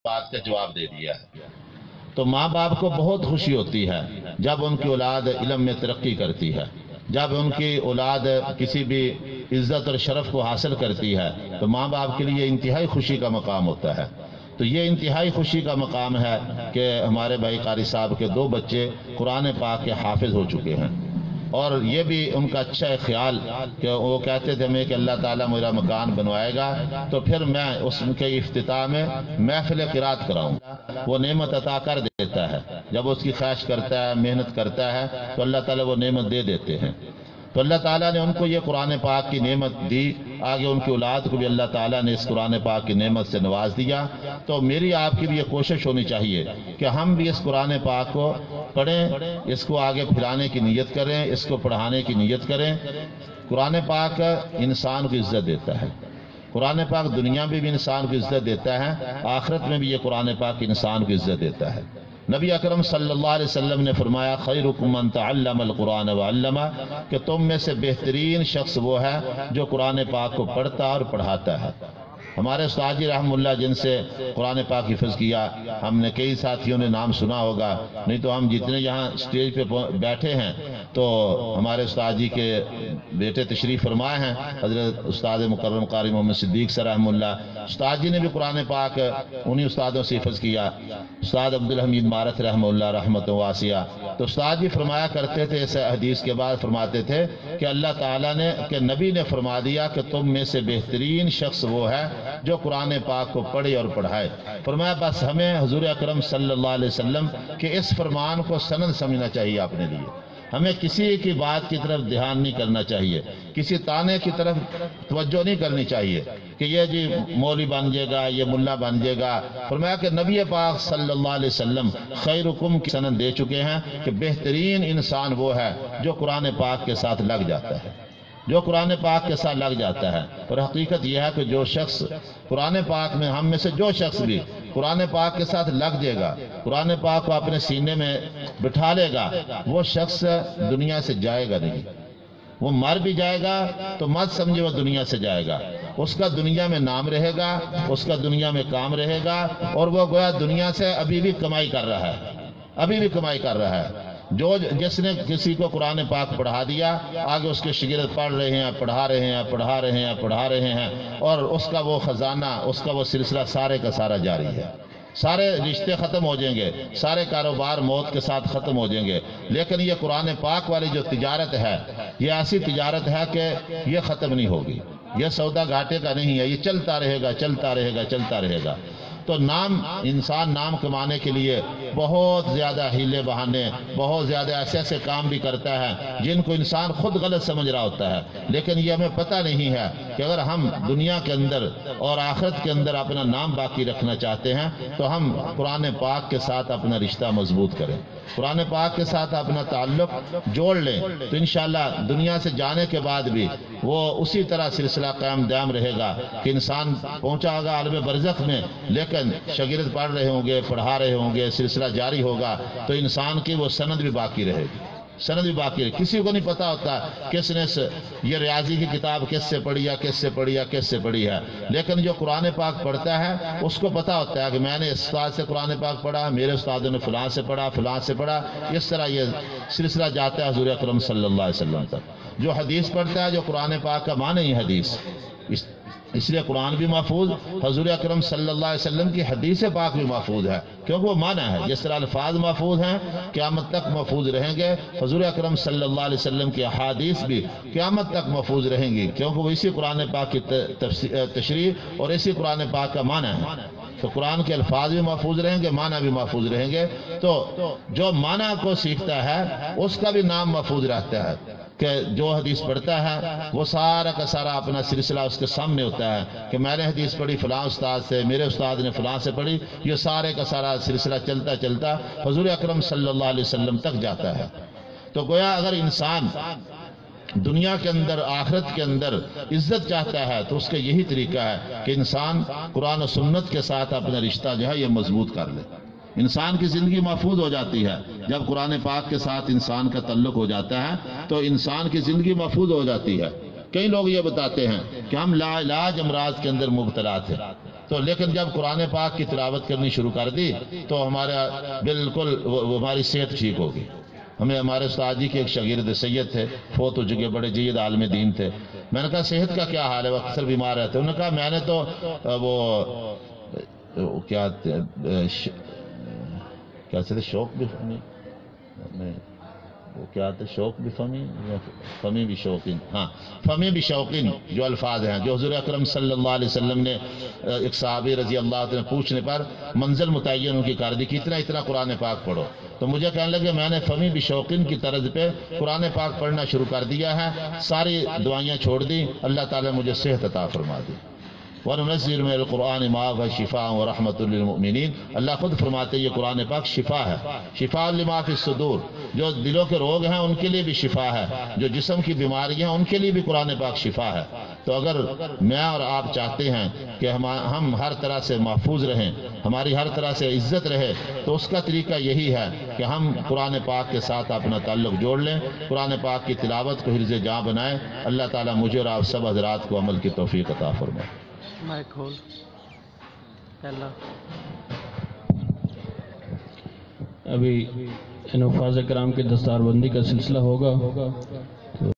بات کا جواب دے دیا ہے۔ تو ماں باپ کو بہت خوشی ہوتی ہے جب ان کی اولاد علم میں ترقی کرتی ہے، جب ان کی اولاد کسی بھی عزت اور شرف کو حاصل کرتی ہے تو ماں باپ کے لیے انتہائی خوشی کا مقام ہوتا ہے۔ تو یہ انتہائی خوشی کا مقام ہے کہ ہمارے بھائی قاری صاحب کے 2 بچے قرآن پاک کے حافظ ہو چکے ہیں، اور یہ بھی ان کا اچھا خیال کہ وہ کہتے تھے ہمیں کہ اللہ تعالیٰ میرا مکان بنوائے گا تو پھر میں اس کے افتتاح میں محفل قرات کراؤں۔ وہ نعمت عطا کر دیتا ہے، جب اس کی خواہش کرتا ہے، محنت کرتا ہے تو اللہ تعالیٰ وہ نعمت دے دیتے ہیں۔ تو اللہ تعالیٰ نے ان کو یہ قرآن پاک کی نعمت دی، آگے ان کی اولاد کو بھی اللہ تعالیٰ نے اس قرآن پاک کی نعمت سے نواز دیا۔ تو میری آپ کی بھی یہ کوشش ہونی چاہیے کہ ہم بھی اس قرآن پاک کو پڑھیں، اس کو آگے پھیلانے کی نیت کریں، اس کو پڑھانے کی نیت کریں۔ قرآن پاک انسان کو عزت دیتا ہے، قرآن پاک دنیا میں بھی انسان کو عزت دیتا ہے، آخرت میں بھی یہ قرآن پاک انسان کو عزت دیتا ہے۔ نبی اکرم صلی اللہ علیہ وسلم نے فرمایا خیرکم من تعلم القرآن وعلمہ، کہ تم میں سے بہترین شخص وہ ہے جو قرآن پاک کو پڑھتا اور پڑھاتا ہے۔ ہمارے استاد جی رحم اللہ جن سے قرآن پاک حفظ کیا، ہم نے کئی ساتھیوں نے نام سنا ہوگا، نہیں تو ہم جتنے یہاں اسٹیج پہ بیٹھے ہیں تو ہمارے استاد جی کے بیٹے تشریف فرمائے ہیں، حضرت استاد مکرم قاری محمد صدیق سے رحم اللہ۔ استاد جی نے بھی قرآن پاک انہی استادوں سے حفظ کیا، استاد عبدالحمید مارت رحم اللہ رحمت واسعہ۔ تو استاد جی فرمایا کرتے تھے، اس حدیث کے بعد فرماتے تھے کہ اللہ تعالیٰ نے کہ نبی نے فرما دیا کہ تم میں سے بہترین شخص وہ ہے جو قرآن پاک کو پڑھے اور پڑھائے۔ فرمایا بس ہمیں حضور اکرم صلی اللہ علیہ وسلم کے اس فرمان کو سند سمجھنا چاہیے اپنے لیے، ہمیں کسی کی بات کی طرف دھیان نہیں کرنا چاہیے، کسی تانے کی طرف توجہ نہیں کرنی چاہیے کہ یہ جی مولوی بن جائے گا، یہ ملا بن جائے گا۔ فرمایا کہ نبی پاک صلی اللہ علیہ وسلم خیرکم کی سند دے چکے ہیں کہ بہترین انسان وہ ہے جو قرآن پاک کے ساتھ لگ جاتا ہے، جو قرآن پاک کے ساتھ لگ جاتا ہے۔ اور حقیقت یہ ہے کہ جو شخص قرآن پاک میں، ہم میں سے جو شخص بھی قرآن پاک کے ساتھ لگ جائے گا، قرآن پاک کو اپنے سینے میں بٹھا لے گا، وہ شخص دنیا سے جائے گا نہیں۔ وہ مر بھی جائے گا تو مت سمجھے وہ دنیا سے جائے گا، اس کا دنیا میں نام رہے گا، اس کا دنیا میں کام رہے گا، اور وہ گویا دنیا سے ابھی بھی کمائی کر رہا ہے، ابھی بھی کمائی کر رہا ہے۔ جس نے کسی کو قرآن پاک پڑھا دیا، آگے اس کے شاگرد پڑھ رہے ہیں، پڑھا رہے ہیں، پڑھا رہے ہیں، پڑھا رہے ہیں، اور اس کا وہ خزانہ، اس کا وہ سلسلہ سارے کا سارا جاری ہے۔ سارے رشتے ختم ہو جائیں گے، سارے کاروبار موت کے ساتھ ختم ہو جائیں گے، لیکن یہ قرآن پاک والی جو تجارت ہے، یہ ایسی تجارت ہے کہ یہ ختم نہیں ہوگی، یہ سودا گھاٹے کا نہیں ہے، یہ چلتا رہے گا، چلتا رہے گا، چلتا رہے گا۔ تو انسان نام کمانے کے لیے بہت زیادہ ہیلے بہانے، بہت زیادہ ایسے کام بھی کرتا ہے جن کو انسان خود غلط سمجھ رہا ہوتا ہے، لیکن یہ ہمیں پتہ نہیں ہے کہ اگر ہم دنیا کے اندر اور آخرت کے اندر اپنا نام باقی رکھنا چاہتے ہیں تو ہم قرآن پاک کے ساتھ اپنا رشتہ مضبوط کریں، قرآن پاک کے ساتھ اپنا تعلق جوڑ لیں، تو انشاءاللہ دنیا سے جانے کے بعد بھی وہ اسی طرح سلسلہ قائم دائم رہے گا کہ انسان پہنچا ہوگا عالم برزخ میں، لیکن شاگرد پڑھ رہے ہوں گے، پڑھا رہے ہوں گے، سلسلہ جاری ہوگا، تو انسان کی وہ سند بھی باقی رہے گی، سند بھی باقی رہے گی۔ کسی کو نہیں پتا ہوتا کس نے یہ ریاضی کی کتاب کس سے پڑھی ہے، کس سے پڑھی ہے، کس سے پڑھی ہے، لیکن جو قرآن پاک پڑھتا ہے اس کو پتا ہوتا ہے کہ میں نے اس استاد سے قرآن پاک پڑھا، میرے استادوں نے فلاں سے پڑھا، فلاں سے پڑھا، اس طرح یہ سلسلہ جاتا ہے حضور اکرم صلی اللہ علیہ وسلم تک۔ جو حدیث پڑھتا ہے، جو قرآن پاک کا معنی ہی حدیث، اس لیے قرآن بھی محفوظ، حضور اکرم صلی اللہ علیہ وسلم کی حدیث پاک بھی محفوظ ہے، کیونکہ وہ معنی ہے۔ جس طرح الفاظ محفوظ ہیں، قیامت تک محفوظ رہیں گے، حضور اکرم صلی اللہ علیہ وسلم کی احادیث بھی قیامت تک محفوظ رہیں گی، کیونکہ وہ اسی قرآن پاک کی تشریح اور اسی قرآن پاک کا معنی ہے۔ تو قرآن کے الفاظ بھی محفوظ رہیں گے، معنی بھی محفوظ رہیں گے، تو جو معنی کو سیکھتا ہے اس کا بھی نام محفوظ رہتا ہے، کہ جو حدیث پڑھتا ہے وہ سارا کا سارا اپنا سلسلہ اس کے سامنے ہوتا ہے کہ میں نے حدیث پڑھی فلاں استاد سے، میرے استاد نے فلاں سے پڑھی، یہ سارے کا سارا سلسلہ چلتا چلتا حضور اکرم صلی اللہ علیہ وسلم تک جاتا ہے۔ تو گویا اگر انسان دنیا کے اندر، آخرت کے اندر عزت چاہتا ہے تو اس کا یہی طریقہ ہے کہ انسان قرآن و سنت کے ساتھ اپنا رشتہ جو ہے یہ مضبوط کر لے۔ انسان کی زندگی محفوظ ہو جاتی ہے جب قرآن پاک کے ساتھ انسان کا تعلق ہو جاتا ہے، تو انسان کی زندگی محفوظ ہو جاتی ہے۔ کئی لوگ یہ بتاتے ہیں کہ ہم لا علاج امراض کے اندر مبتلا تھے، تو تو لیکن جب قرآن پاک کی تلاوت کرنی شروع کر دی تو ہمارا بالکل ہماری صحت ٹھیک ہوگی. ہمیں ہمارے استاد جی کے ایک شاگرد سید تھے، فوت ہو چکے، بڑے جید عالم دین تھے. میں نے کہا صحت کا کیا حال ہے، وہ اکثر بیمار رہتے. انہوں نے کہا میں نے تو وہ کیا سے شوق بھی وہ کیا تھے، شوق بھی فمی بھی شوقین، ہاں فمی بھی شوقین جو الفاظ ہیں جو حضور اکرم صلی اللہ علیہ وسلم نے ایک صحابی رضی اللہ عنہ پوچھنے پر منزل متعین ان کی کر دی کہ اتنا قرآن پاک پڑھو. تو مجھے کہنے لگے میں نے فمی بھی شوقین کی طرز پہ قرآن پاک پڑھنا شروع کر دیا ہے، ساری دعائیں چھوڑ دی، اللہ تعالیٰ مجھے صحت عطا فرما دی. وَنُنَزِّلُ مِنَ الْقُرْآنِ مَا هُوَ شِفَاءٌ وَرَحْمَةٌ لِّلْمُؤْمِنِينَ. اللہ خود فرماتے ہیں یہ قرآن پاک شفا ہے، شفاء لما فی الصدور، جو دلوں کے روگ ہیں ان کے لیے بھی شفا ہے، جو جسم کی بیماریاں ہیں ان کے لیے بھی قرآن پاک شفا ہے. تو اگر میں اور آپ چاہتے ہیں کہ ہم ہر طرح سے محفوظ رہیں، ہماری ہر طرح سے عزت رہے، تو اس کا طریقہ یہی ہے کہ ہم قرآن پاک کے ساتھ اپنا تعلق جوڑ لیں، قرآن پاک کی تلاوت کو حرز جاں بنائیں. اللہ تعالیٰ مجھے اور آپ سب حضرات کو عمل کی توفیق عطا فرمائے. مائک کھول پہلا. ابھی ان حفاظ کرام کی دستار بندی کا سلسلہ ہوگا.